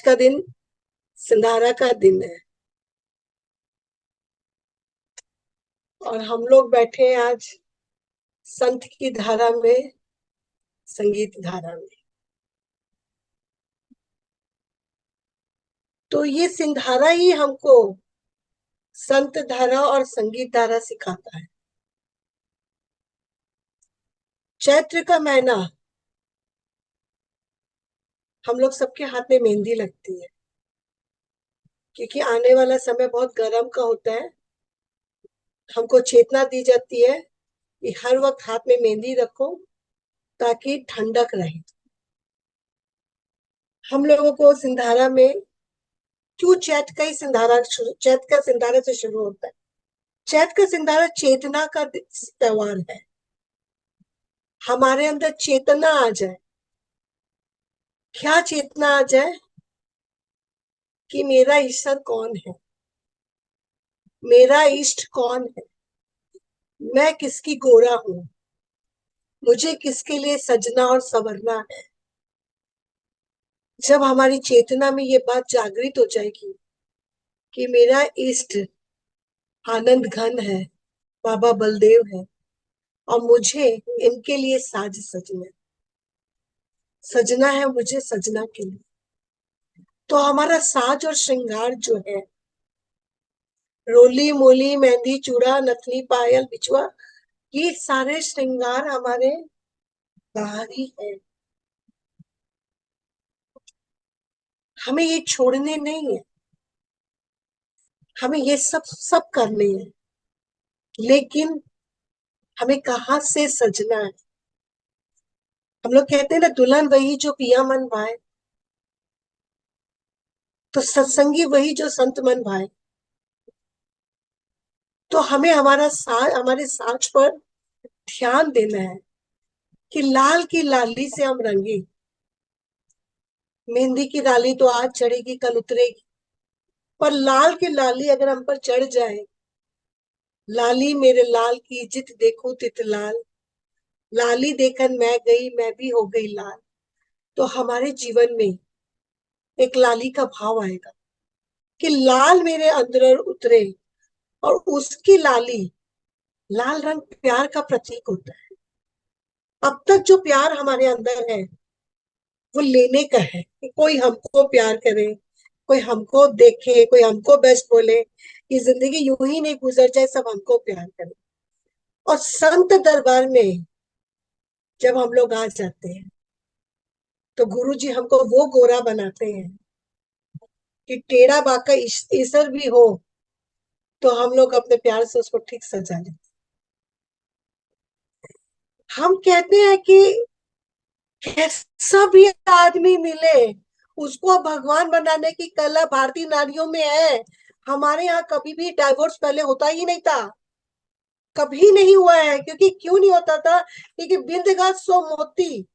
का दिन सिंधारा का दिन है और हम लोग बैठे हैं आज संत की धारा में, संगीत धारा में। तो ये सिंधारा ही हमको संत धारा और संगीत धारा सिखाता है। चैत्र का महीना, हम लोग सबके हाथ में मेहंदी लगती है क्योंकि आने वाला समय बहुत गर्म का होता है। हमको चेतना दी जाती है कि हर वक्त हाथ में मेहंदी रखो ताकि ठंडक रहे। हम लोगों को सिंधारा में क्यों चैत का ही सिंधारा चैत का सिंधारा से शुरू होता है। चैत का सिंधारा चेतना का त्योहार है। हमारे अंदर चेतना आ जाए। क्या चेतना आ जाए? कि मेरा ईश्वर कौन है, मेरा इष्ट कौन है, मैं किसकी गोरा हूं, मुझे किसके लिए सजना और संवरना है। जब हमारी चेतना में ये बात जागृत हो जाएगी कि मेरा इष्ट आनंद घन है, बाबा बलदेव है, और मुझे इनके लिए साज सजना है मुझे सजना के लिए, तो हमारा साज और श्रृंगार जो है, रोली मोली मेहंदी चूड़ा नथनी पायल बिछुआ, ये सारे श्रृंगार हमारे बाहरी है। हमें ये छोड़ने नहीं है, हमें ये सब सब करने हैं, लेकिन हमें कहाँ से सजना है। हम लोग कहते हैं ना, दुल्हन वही जो पिया मन भाए, तो सत्संगी वही जो संत मन भाए। तो हमें हमारे साज पर ध्यान देना है कि लाल की लाली से हम रंगे। मेहंदी की डाली तो आज चढ़ेगी कल उतरेगी, पर लाल की लाली अगर हम पर चढ़ जाए, लाली मेरे लाल की जित देखो तित लाल, लाली देखन मैं गई मैं भी हो गई लाल, तो हमारे जीवन में एक लाली का भाव आएगा कि लाल मेरे अंदर उतरे। और उसकी लाली, लाल रंग प्यार का प्रतीक होता है। अब तक जो प्यार हमारे अंदर है वो लेने का है कि कोई हमको प्यार करे, कोई हमको देखे, कोई हमको बेस्ट बोले, ये जिंदगी यूं ही नहीं गुजर जाए, सब हमको प्यार करे। और संत दरबार में जब हम लोग आ जाते हैं तो गुरु जी हमको वो गोरा बनाते हैं कि टेढ़ा बाका ईसर भी हो तो हम लोग अपने प्यार से उसको ठीक सजा लेते। हम कहते हैं कि कैसा भी आदमी मिले उसको भगवान बनाने की कला भारतीय नारियों में है। हमारे यहाँ कभी भी डाइवोर्स पहले होता ही नहीं था, कभी नहीं हुआ है। क्योंकि क्यों नहीं होता था? क्योंकि बिंद सो मोती,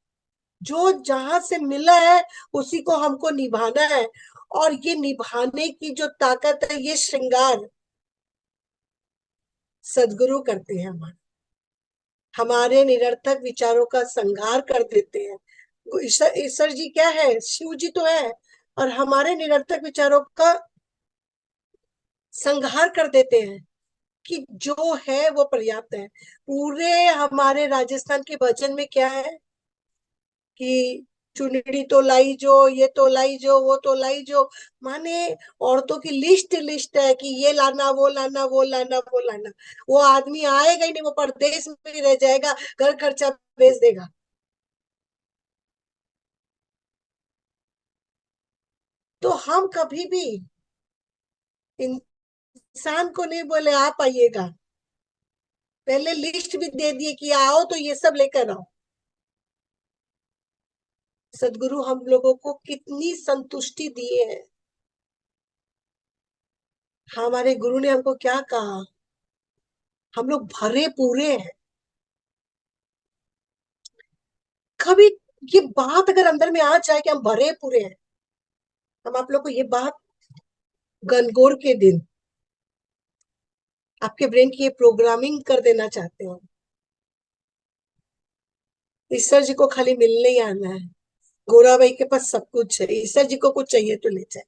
जो जहां से मिला है उसी को हमको निभाना है। और ये निभाने की जो ताकत है, ये श्रृंगार सदगुरु करते हैं। हमारे निरर्थक विचारों का संहार कर देते हैं। ईश्वर जी क्या है? शिव जी तो है, और हमारे निरर्थक विचारों का संहार कर देते हैं कि जो है वो पर्याप्त है। पूरे हमारे राजस्थान के भजन में क्या है कि चुनरी तो लाई जो, ये तो लाई जो, वो तो लाई जो, माने औरतों की लिस्ट लिस्ट है कि ये लाना वो लाना वो लाना वो लाना। वो आदमी आएगा ही नहीं, वो परदेश में ही रह जाएगा, घर खर्चा भेज देगा। तो हम कभी भी इंसान को नहीं बोले आप आइएगा, पहले लिस्ट भी दे दिए कि आओ तो ये सब लेकर आओ। सदगुरु हम लोगों को कितनी संतुष्टि दिए है। हमारे गुरु ने हमको क्या कहा? हम लोग भरे पूरे हैं। कभी ये बात अगर अंदर में आ जाए कि हम भरे पूरे हैं, हम आप लोग को ये बात गनगौर के दिन आपके ब्रेन की ये प्रोग्रामिंग कर देना चाहते हैं। ईश्वर जी को खाली मिलने ही आना है, गोरा भाई के पास सब कुछ है, ईश्वर जी को कुछ चाहिए तो ले जाए।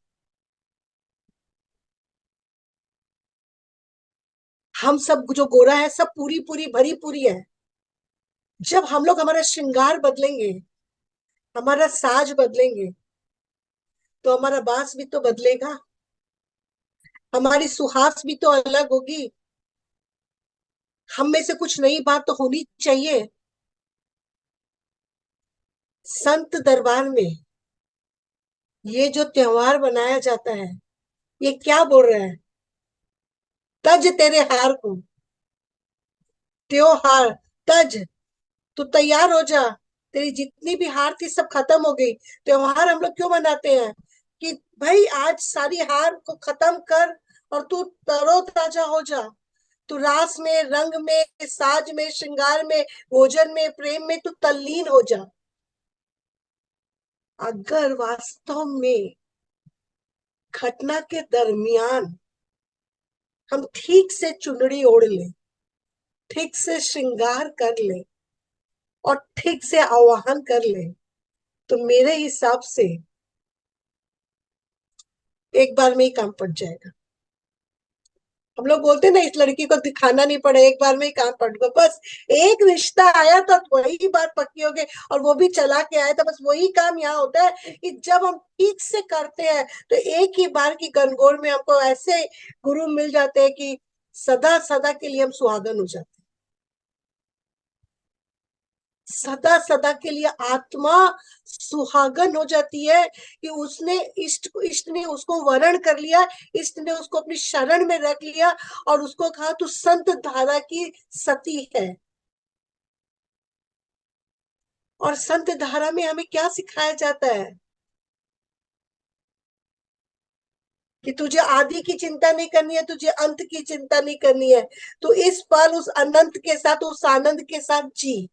हम सब जो गोरा है सब पूरी पूरी भरी पूरी है। जब हम लोग हमारा श्रृंगार बदलेंगे, हमारा साज बदलेंगे, तो हमारा बांस भी तो बदलेगा, हमारी सुहास भी तो अलग होगी। हम में से कुछ नई बात तो होनी चाहिए। संत दरबार में ये जो त्योहार बनाया जाता है, ये क्या बोल रहा है? तज तेरे हार को, त्योहार, तज, तू तैयार हो जा, तेरी जितनी भी हार थी सब खत्म हो गई। त्योहार हम लोग क्यों मनाते हैं? कि भाई आज सारी हार को खत्म कर और तू तरोताजा हो जा। तू रास में, रंग में, साज में, श्रृंगार में, भोजन में, प्रेम में तू तल्लीन हो जा। अगर वास्तव में घटना के दरमियान हम ठीक से चुनरी ओढ़ ले, ठीक से श्रृंगार कर ले और ठीक से आवाहन कर ले, तो मेरे हिसाब से एक बार में ही काम पड़ जाएगा। हम लोग बोलते हैं ना, इस लड़की को दिखाना नहीं पड़े, एक बार में ही काम पड़ गया। बस एक रिश्ता आया तो वही बात पक्की हो गई, और वो भी चला के आया। तो बस वही काम यहाँ होता है कि जब हम ठीक से करते हैं तो एक ही बार की गनगौर में हमको ऐसे गुरु मिल जाते हैं कि सदा सदा के लिए हम सुहागन हो जाते हैं। सदा सदा के लिए आत्मा सुहागन हो जाती है कि उसने इष्ट ने उसको वरण कर लिया, इष्ट ने उसको अपनी शरण में रख लिया और उसको कहा तू संत धारा की सती है। और संत धारा में हमें क्या सिखाया जाता है? कि तुझे आदि की चिंता नहीं करनी है, तुझे अंत की चिंता नहीं करनी है। तो इस पल उस अनंत के साथ, उस आनंद के साथ जी।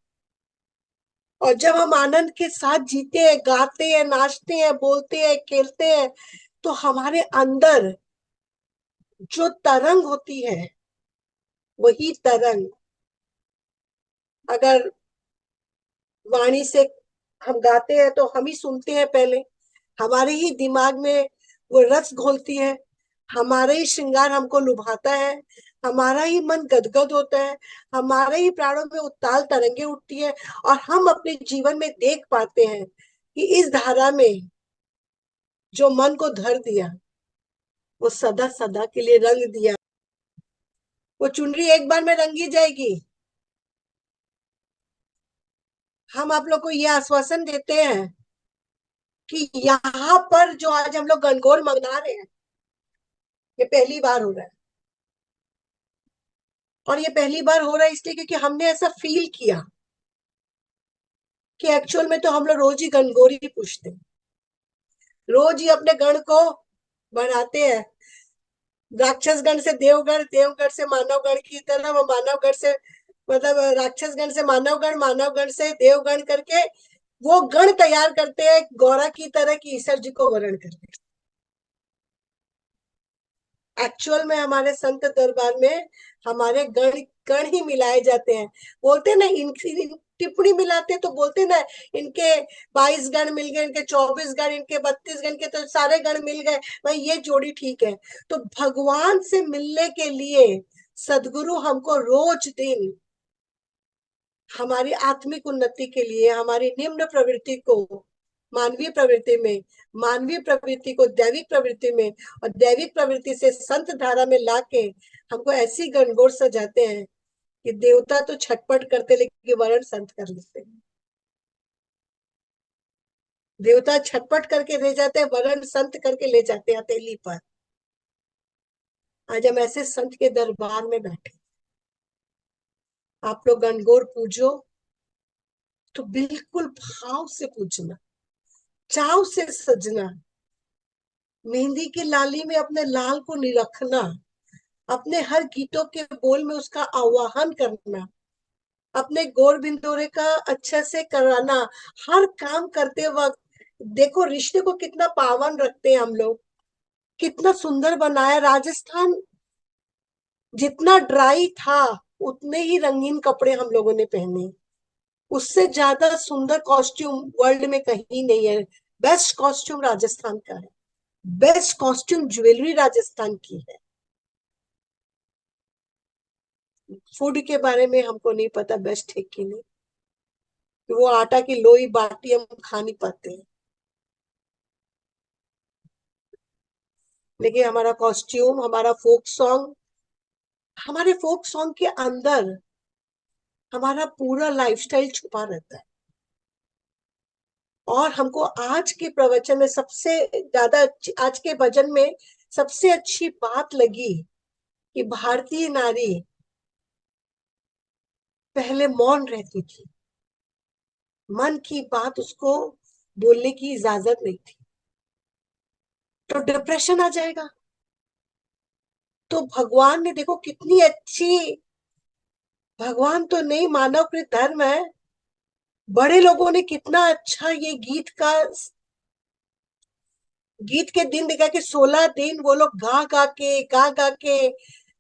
और जब हम आनंद के साथ जीते हैं, गाते हैं, नाचते हैं, बोलते हैं, खेलते हैं, तो हमारे अंदर जो तरंग होती है, वही तरंग अगर वाणी से हम गाते हैं तो हम ही सुनते हैं पहले, हमारे ही दिमाग में वो रस घोलती है, हमारा ही श्रृंगार हमको लुभाता है, हमारा ही मन गदगद होता है, हमारे ही प्राणों में उताल तरंगे उठती है। और हम अपने जीवन में देख पाते हैं कि इस धारा में जो मन को धर दिया, वो सदा सदा के लिए रंग दिया। वो चुनरी एक बार में रंगी जाएगी। हम आप लोग को ये आश्वासन देते हैं कि यहाँ पर जो आज हम लोग गणगौर मना रहे हैं, ये पहली बार हो रहा है। और ये पहली बार हो रहा है इसलिए क्योंकि हमने ऐसा फील किया कि एक्चुअल में तो हम लोग रोज ही गणगौर ही पूछते हैं, रोज ही अपने गण को बढ़ाते हैं। राक्षस गण से देवगण, देवगण से मानवगण की तरह, वो मानवगण से मतलब राक्षस गण से मानवगण, मानवगण से देवगण करके वो गण तैयार करते हैं गौरा की तरह की ईश्वर जी को वर्ण करने। एक्चुअल में हमारे संत दरबार में हमारे गण गण ही मिलाए जाते हैं। बोलते ना इनकी टिप्पणी मिलाते तो बोलते ना इनके 22 गण मिल गए, इनके 24 गण, इनके 32 गण के तो सारे गण मिल गए, भाई ये जोड़ी ठीक है। तो भगवान से मिलने के लिए सदगुरु हमको रोज दिन हमारी आत्मिक उन्नति के लिए हमारी निम्न प्रवृत्ति को मानवीय प्रवृत्ति में, मानवीय प्रवृत्ति को दैविक प्रवृत्ति में, और दैविक प्रवृत्ति से संत धारा में लाके हमको ऐसी गणगौर सजाते हैं कि देवता तो छटपट करते लेकिन वर्ण संत कर लेते हैं। देवता छटपट करके ले जाते हैं, वर्ण संत करके ले जाते हैं हथेली पर। आज हम ऐसे संत के दरबार में बैठे। आप लोग गणगौर पूजो तो बिल्कुल भाव से पूजना, चाव से सजना, मेहंदी की लाली में अपने लाल को निरखना, अपने हर गीतों के बोल में उसका आवाहन करना, अपने गोर बिंदोरे का अच्छे से कराना। हर काम करते वक्त देखो रिश्ते को कितना पावन रखते हैं हम लोग, कितना सुंदर बनाया। राजस्थान जितना ड्राई था उतने ही रंगीन कपड़े हम लोगों ने पहने, उससे ज्यादा सुंदर कॉस्ट्यूम वर्ल्ड में कहीं नहीं है। बेस्ट कॉस्ट्यूम राजस्थान का है, बेस्ट कॉस्ट्यूम ज्वेलरी राजस्थान की है। फूड के बारे में हमको नहीं पता बेस्ट है कि नहीं, कि वो आटा की लोई बाटी हम खा नहीं पाते हैं, लेकिन हमारा कॉस्ट्यूम, हमारा फोक सॉन्ग, हमारे फोक सॉन्ग के अंदर हमारा पूरा लाइफस्टाइल छुपा रहता है। और हमको आज के प्रवचन में सबसे ज्यादा आज के भजन में सबसे अच्छी बात लगी कि भारतीय नारी पहले मौन रहती थी, मन की बात उसको बोलने की इजाजत नहीं थी, तो डिप्रेशन आ जाएगा। तो भगवान ने देखो कितनी अच्छी, भगवान तो नहीं मानवकृत धर्म है, बड़े लोगों ने कितना अच्छा ये गीत के दिन देखा कि 16 दिन वो लोग गा गा के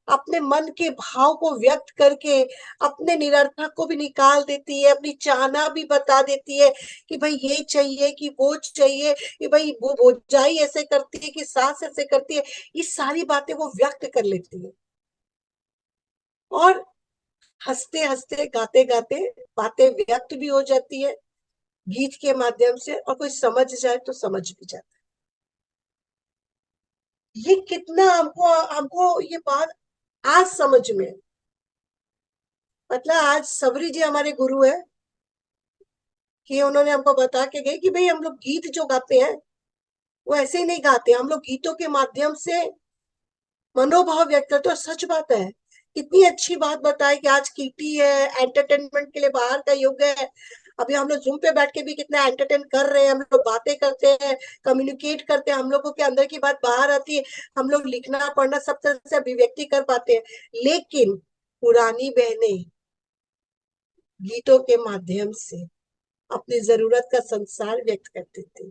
अपने मन के भाव को व्यक्त करके अपने निरर्थक को भी निकाल देती है, अपनी चाहना भी बता देती है कि भाई ये चाहिए कि वो चाहिए, कि भाई वो भौजाई ऐसे करती है कि सास ऐसे करती है, ये सारी बातें वो व्यक्त कर लेती है। और हंसते हंसते गाते गाते बातें व्यक्त भी हो जाती है गीत के माध्यम से, और कोई समझ जाए तो समझ भी जाता है। ये कितना हमको हमको ये बात आज समझ में है। मतलब आज सबरी जी हमारे गुरु है कि उन्होंने हमको बता के गए कि भाई हम लोग गीत जो गाते हैं वो ऐसे ही नहीं गाते, हम लोग गीतों के माध्यम से मनोभाव व्यक्त करते हैं। और सच बात है, कितनी अच्छी बात बताए कि आज कीटी है, एंटरटेनमेंट के लिए बाहर का युग है। अभी हम लोग जूम पे बैठ के भी कितना एंटरटेन कर रहे हैं, हम लोग बातें करते हैं, कम्युनिकेट करते हैं, हम लोगों के अंदर की बात बाहर आती है, हम लोग लिखना पढ़ना सब तरह से अभिव्यक्ति कर पाते हैं। लेकिन पुरानी बहनें गीतों के माध्यम से अपनी जरूरत का संसार व्यक्त करते थे,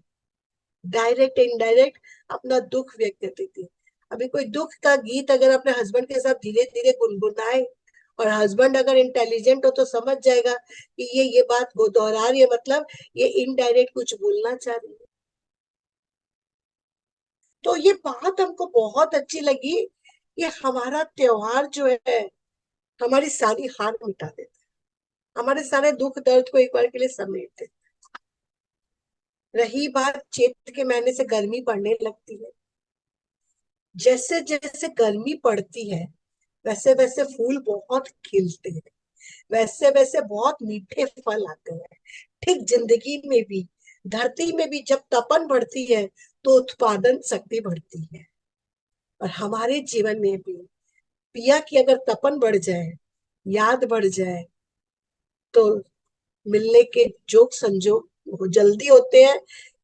डायरेक्ट इनडायरेक्ट अपना दुख व्यक्त करती थी। अभी कोई दुख का गीत अगर अपने हस्बैंड के साथ धीरे धीरे गुनगुनाए, और हस्बैंड अगर इंटेलिजेंट हो तो समझ जाएगा कि ये बात वो दोहरा रही है, मतलब ये इनडायरेक्ट कुछ बोलना चाह रही है। तो ये बात हमको बहुत अच्छी लगी कि हमारा त्योहार जो है हमारी सारी हार मिटा देता है, हमारे सारे दुख दर्द को एक बार के लिए समेट देता है। रही बात चैत्र के महीने से गर्मी पड़ने लगती है, जैसे जैसे गर्मी पड़ती है वैसे वैसे फूल बहुत खिलते हैं, वैसे वैसे बहुत मीठे फल आते हैं। ठीक जिंदगी में भी, धरती में भी जब तपन बढ़ती है तो उत्पादन शक्ति बढ़ती है। और हमारे जीवन में भी पिया की अगर तपन बढ़ जाए, याद बढ़ जाए, तो मिलने के जोग संजोग वो जल्दी होते हैं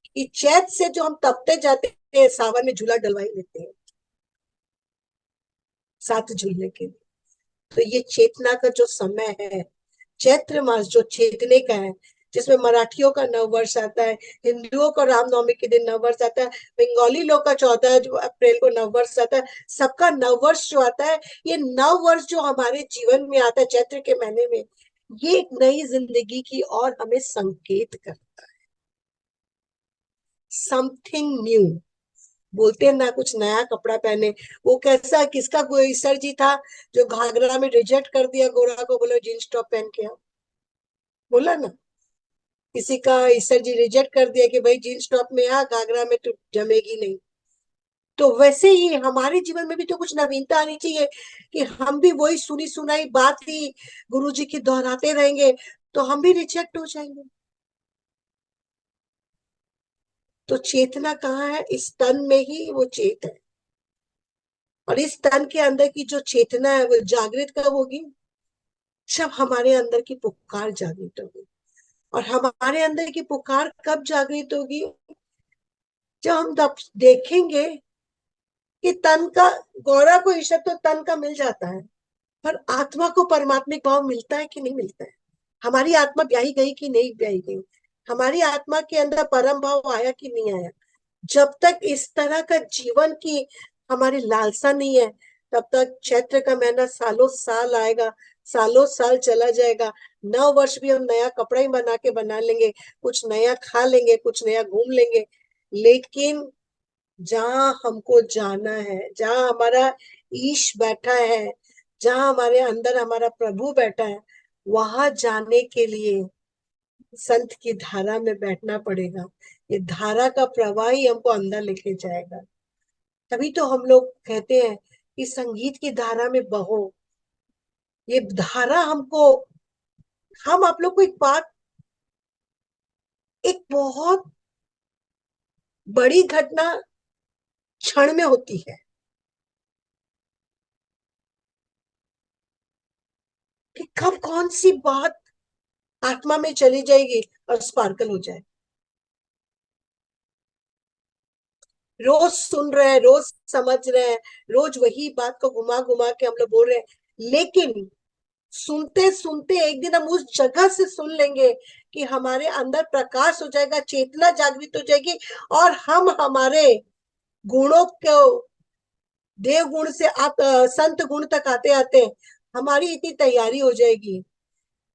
कि चैत से जो हम तपते जाते हैं सावन में झूला डलवा ही लेते हैं साथ झूलने के लिए। तो ये चेतना का जो समय है, चैत्र मास जो चेतने का है, जिसमें मराठियों का नव वर्ष आता है, हिंदुओं का रामनवमी के दिन नव वर्ष आता है, बंगाली लोग का 14 अप्रैल को नव वर्ष आता है, सबका नव वर्ष जो आता है, ये नव वर्ष जो हमारे जीवन में आता है चैत्र के महीने में, ये एक नई जिंदगी की और हमें संकेत करता है। समथिंग न्यू बोलते हैं ना, कुछ नया कपड़ा पहने। वो कैसा, किसका कोई सर जी था जो घाघरा में रिजेक्ट कर दिया गोरा को, बोलो जींस टॉप पहन के आओ, बोला ना, किसी का ईसर जी रिजेक्ट कर दिया कि भाई जींस टॉप में आ, घाघरा में तो जमेगी नहीं। तो वैसे ही हमारे जीवन में भी तो कुछ नवीनता आनी चाहिए कि हम भी वही सुनी सुनाई बात ही गुरु जी की दोहराते रहेंगे तो हम भी रिजेक्ट हो जाएंगे। तो चेतना कहाँ है? इस तन में ही वो चेत है, और इस तन के अंदर की जो चेतना है वो जागृत कब होगी? जब हमारे अंदर की पुकार जागृत होगी। और हमारे अंदर की पुकार कब जागृत होगी? जब हम देखेंगे कि तन का, गौरा को ईश्वर तो तन का मिल जाता है, पर आत्मा को परमात्मिक भाव मिलता है कि नहीं मिलता है? हमारी आत्मा ब्याही गई कि नहीं ब्याही गई? हमारी आत्मा के अंदर परम भाव आया कि नहीं आया? जब तक इस तरह का जीवन की हमारी लालसा नहीं है, तब तक चैत्र का महीना सालों साल आएगा, सालों साल चला जाएगा। नव वर्ष भी हम नया कपड़ा ही बना के बना लेंगे, कुछ नया खा लेंगे, कुछ नया घूम लेंगे। लेकिन जहां हमको जाना है, जहां हमारा ईश बैठा है, जहां हमारे अंदर हमारा प्रभु बैठा है, वहां जाने के लिए संत की धारा में बैठना पड़ेगा। ये धारा का प्रवाह ही हमको अंदर लेके जाएगा। तभी तो हम लोग कहते हैं कि संगीत की धारा में बहो। ये धारा हमको, हम आप लोग को एक बात, एक बहुत बड़ी घटना क्षण में होती है कि कब कौन सी बात आत्मा में चली जाएगी और स्पार्कल हो जाए। रोज सुन रहे हैं, रोज समझ रहे हैं, रोज वही बात को घुमा घुमा के हम लोग बोल रहे हैं, लेकिन सुनते सुनते एक दिन हम उस जगह से सुन लेंगे कि हमारे अंदर प्रकाश हो जाएगा, चेतना जागृत हो जाएगी, और हम हमारे गुणों को, देव गुण से आप संत गुण तक आते आते हमारी इतनी तैयारी हो जाएगी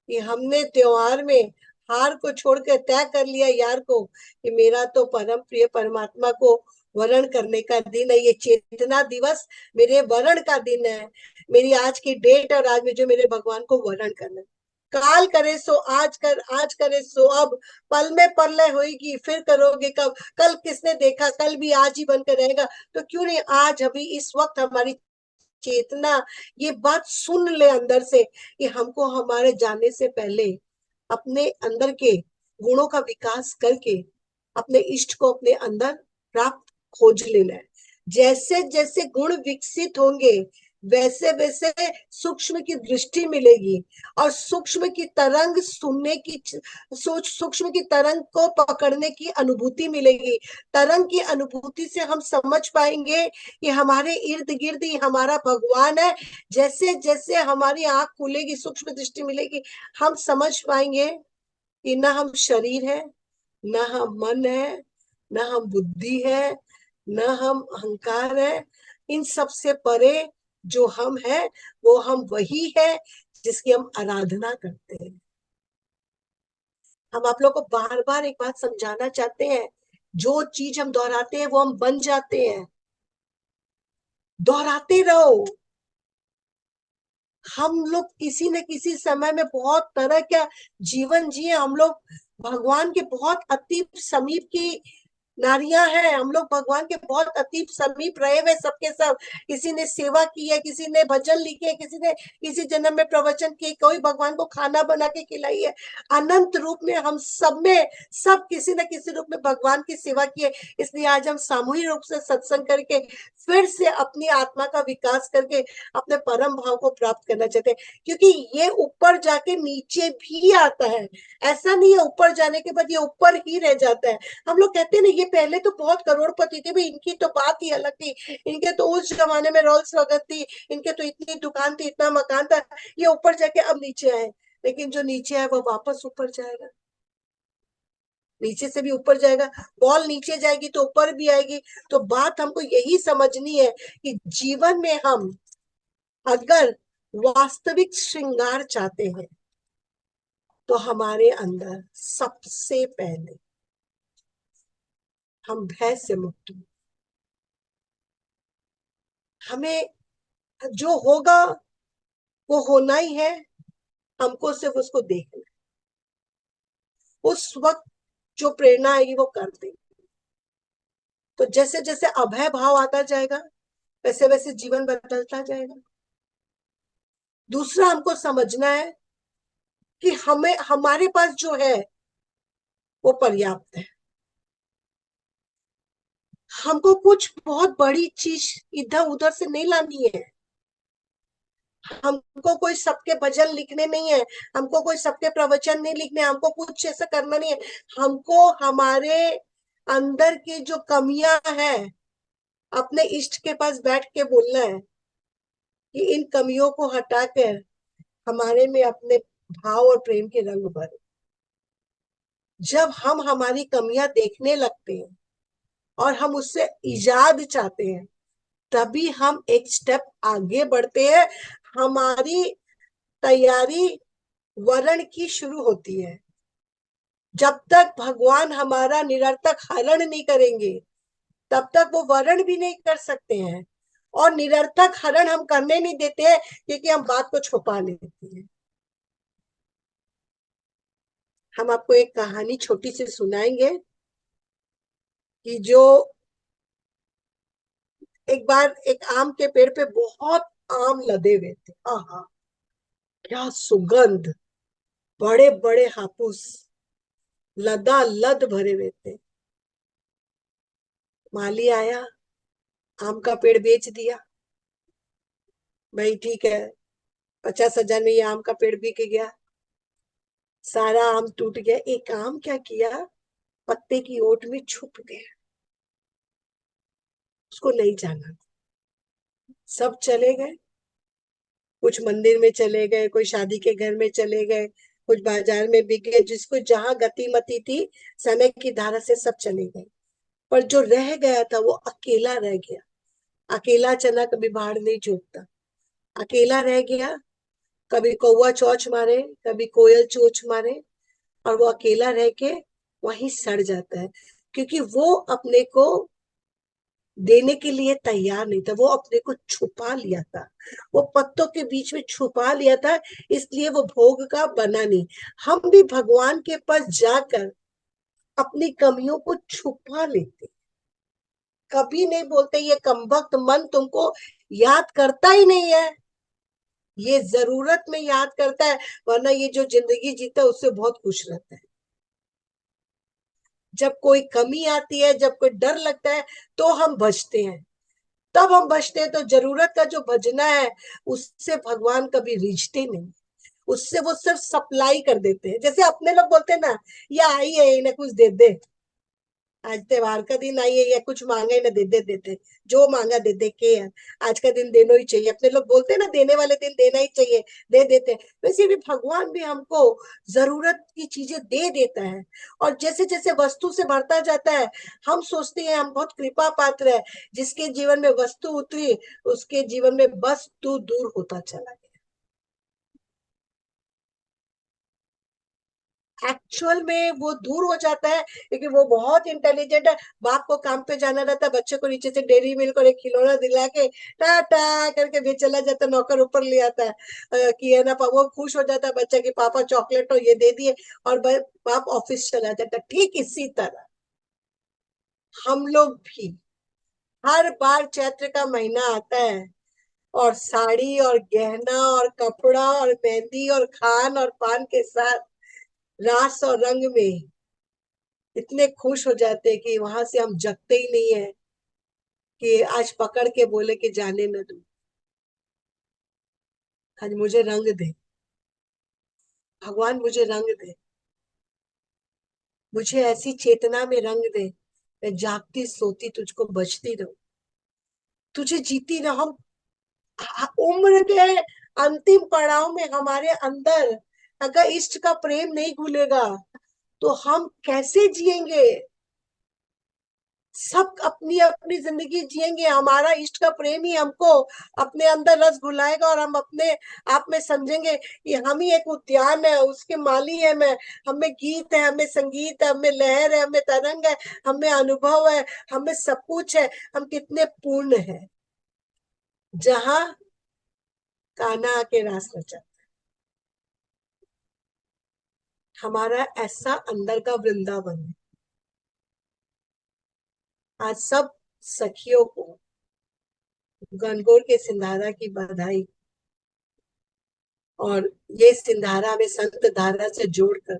कि हमने त्योहार में हार को छोड़ के तय कर लिया यार को कि मेरा तो परम प्रिय परमात्मा को वरण करने का दिन है, ये चेतना दिवस मेरे वरण का दिन है, मेरी आज की डेट, और आज मुझे मेरे भगवान को वरण करना है। काल करे सो आज कर, आज करे सो अब, पल में प्रलय होगी फिर करोगे कब, कल किसने देखा, कल भी आज ही बनकर रहेगा, तो क्यों नहीं आज अभी इस वक्त हमारी चेतना ये बात सुन ले अंदर से कि हमको हमारे जाने से पहले अपने अंदर के गुणों का विकास करके अपने इष्ट को अपने अंदर प्राप्त खोज लेना है। जैसे जैसे गुण विकसित होंगे वैसे वैसे सूक्ष्म की दृष्टि मिलेगी, और सूक्ष्म की तरंग सुनने की, सूक्ष्म की तरंग को पकड़ने की अनुभूति मिलेगी। तरंग की अनुभूति से हम समझ पाएंगे कि हमारे इर्द गिर्द ही हमारा भगवान है। जैसे जैसे हमारी आंख खुलेगी, सूक्ष्म दृष्टि मिलेगी, हम समझ पाएंगे कि ना हम शरीर है, ना हम मन है, ना हम बुद्धि है, ना हम अहंकार है। इन सब से परे जो हम है वो हम वही है जिसकी हम आराधना करते हैं। हम आप लोग को बार बार एक बात समझाना चाहते हैं, जो चीज हम दोहराते हैं वो हम बन जाते हैं। दोहराते रहो। हम लोग किसी न किसी समय में बहुत तरह का जीवन जिए, हम लोग भगवान के बहुत अति समीप की नारियां हैं, हम लोग भगवान के बहुत अति समीप रहे हुए सबके सब। किसी ने सेवा की है, किसी ने भजन लिखे, किसी ने किसी जन्म में प्रवचन किए, कोई भगवान को खाना बना के खिलाई है। अनंत रूप में हम सब में, सब किसी न किसी रूप में भगवान की सेवा की है। इसलिए आज हम सामूहिक रूप से सत्संग करके फिर से अपनी आत्मा का विकास करके अपने परम भाव को प्राप्त करना चाहते हैं, क्योंकि ये ऊपर जाके नीचे भी आता है। ऐसा नहीं है ऊपर जाने के बाद ये ऊपर ही रह जाता है। हम लोग कहते हैं ना, ये पहले तो बहुत करोड़पति थे भाई, इनकी तो बात ही अलग थी, इनके तो उस जमाने में रोल्स वगैरह थी, इनके तो इतनी दुकान थी, इतना मकान था, ये ऊपर जाके अब नीचे आए। लेकिन जो नीचे है वो वापस ऊपर जाएगा, नीचे से भी ऊपर जाएगा, बॉल नीचे जाएगी तो ऊपर भी आएगी। तो बात हमको यही समझनी है कि जीवन में हम अगर वास्तविक श्रृंगार चाहते हैं तो हमारे अंदर सबसे पहले हम भय से मुक्त हो। हमें जो होगा वो होना ही है, हमको सिर्फ उसको देखना है। उस वक्त जो प्रेरणा आएगी वो कर देंगे। तो जैसे जैसे अभय भाव आता जाएगा वैसे वैसे जीवन बदलता जाएगा। दूसरा हमको समझना है कि हमें, हमारे पास जो है वो पर्याप्त है। हमको कुछ बहुत बड़ी चीज इधर उधर से नहीं लानी है। हमको कोई सबके भजन लिखने नहीं है, हमको कोई सबके प्रवचन नहीं लिखने, हमको कुछ ऐसा करना नहीं है। हमको हमारे अंदर की जो कमियां हैं अपने इष्ट के पास बैठ के बोलना है कि इन कमियों को हटाकर हमारे में अपने भाव और प्रेम के रंग भरे। जब हम हमारी कमियां देखने लगते हैं और हम उससे इजाद चाहते हैं, तभी हम एक स्टेप आगे बढ़ते हैं। हमारी तैयारी वरण की शुरू होती है। जब तक भगवान हमारा निरर्थक हरण नहीं करेंगे तब तक वो वरण भी नहीं कर सकते हैं। और निरर्थक हरण हम करने नहीं देते हैं क्योंकि हम बात को छुपा लेते हैं। हम आपको एक कहानी छोटी सी सुनाएंगे कि जो एक बार एक आम के पेड़ पे बहुत आम लदे हुए थे। आहा, क्या सुगंध! बड़े बड़े हापुस लदा लद भरे हुए थे। माली आया, आम का पेड़ बेच दिया। भाई ठीक है, 50,000 में ये आम का पेड़ बिक गया। सारा आम टूट गया। एक आम क्या किया, पत्ते की ओट में छुप गया। उसको नहीं जाना। सब चले गए, कुछ मंदिर में चले गए, कोई शादी के घर में चले गए, कुछ बाजार में बिक गए। जिसको जहां गतिमति थी, समय की धारा से सब चले गए। पर जो रह गया था वो अकेला रह गया। अकेला चना कभी बाहर नहीं झोंकता। अकेला रह गया। कभी कौवा चोंच मारे, कभी कोयल चोंच मारे, और वो अकेला रह के वहीं सड़ जाता है। क्योंकि वो अपने को देने के लिए तैयार नहीं था। वो अपने को छुपा लिया था, वो पत्तों के बीच में छुपा लिया था। इसलिए वो भोग का बना नहीं। हम भी भगवान के पास जाकर अपनी कमियों को छुपा लेते, कभी नहीं बोलते ये कमबख्त मन तुमको याद करता ही नहीं है। ये जरूरत में याद करता है, वरना ये जो जिंदगी जीता है उससे बहुत खुश रहता है। जब कोई कमी आती है, जब कोई डर लगता है, तो हम बचते हैं। तब हम बचते हैं। तो जरूरत का जो बचना है उससे भगवान कभी रिझते नहीं। उससे वो सिर्फ सप्लाई कर देते हैं। जैसे अपने लोग बोलते हैं ना, ये आई है इन्हें कुछ दे दे, आज त्योहार का दिन आई है या कुछ मांगा है ना दे दे देते, जो मांगा दे दे के यार, आज का दिन देना ही चाहिए। अपने लोग बोलते हैं ना, देने वाले दिन देना ही चाहिए, दे देते हैं। वैसे भी भगवान भी हमको जरूरत की चीजें दे देता है। और जैसे जैसे वस्तु से भरता जाता है, हम सोचते हैं हम बहुत कृपा पात्र है। जिसके जीवन में वस्तु उतरी, उसके जीवन में बस तू दूर होता चला गया। एक्चुअल में वो दूर हो जाता है क्योंकि वो बहुत इंटेलिजेंट है। बाप को काम पे जाना रहता है, बच्चे को नीचे से डेयरी मिल्क और एक खिलौना दिला के टाटा करके भी चला जाता है। नौकर ऊपर ले आता है कि है ना, वो खुश हो जाता है बच्चा कि पापा चॉकलेट और ये दे दिए, और बाप ऑफिस चला जाता है। ठीक इसी तरह हम लोग भी हर बार चैत्र का महीना आता है और साड़ी और गहना और कपड़ा और मेहंदी और खान और पान के साथ रास और रंग में इतने खुश हो जाते हैं कि वहां से हम जगते ही नहीं है कि आज पकड़ के बोले कि जाने न दो, आज मुझे रंग दे। भगवान मुझे रंग दे, मुझे ऐसी चेतना में रंग दे, मैं जागती सोती तुझको बचती रहूं, तुझे जीती रहूं। उम्र के अंतिम पड़ाव में हमारे अंदर अगर इष्ट का प्रेम नहीं घुलेगा तो हम कैसे जिएंगे। सब अपनी अपनी जिंदगी जिएंगे, हमारा इष्ट का प्रेम ही हमको अपने अंदर रस घुलाएगा और हम अपने आप में समझेंगे कि हम ही एक उद्यान है, उसके माली है मैं। हमें गीत है, हमें संगीत है, हमें लहर है, हमें तरंग है, हमें अनुभव है, हमें सब कुछ है। हम कितने पूर्ण है। जहां कान्हा आके रास रचा, हमारा ऐसा अंदर का वृंदावन है। आज सब सखियों को गणगौर के सिंधारा की बधाई। और ये सिंधारा में संत धारा से जोड़कर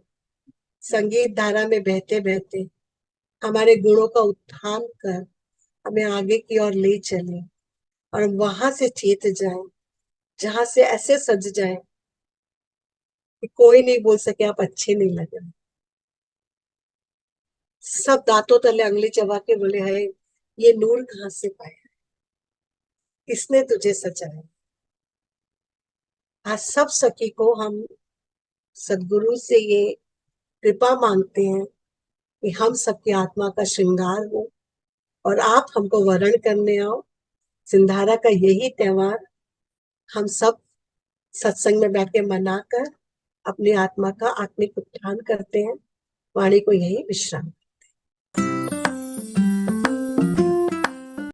संगीत धारा में बहते बहते हमारे गुणों का उत्थान कर हमें आगे की ओर ले चले, और वहां से चेत जाए जहां से ऐसे सज जाए कि कोई नहीं बोल सके आप अच्छे नहीं लग रहे। सब दांतों तले उंगली चबा के बोले है, ये नूर कहाँ से पाया, किसने तुझे सचाया। आज सब सखी को हम सदगुरु से ये कृपा मांगते हैं कि हम सबकी आत्मा का श्रृंगार हो और आप हमको वरण करने आओ। सिंधारा का यही त्योहार हम सब सत्संग में बैठ के मनाकर अपनी आत्मा का आत्मिक उत्थान करते हैं। वाणी को यही विश्राम।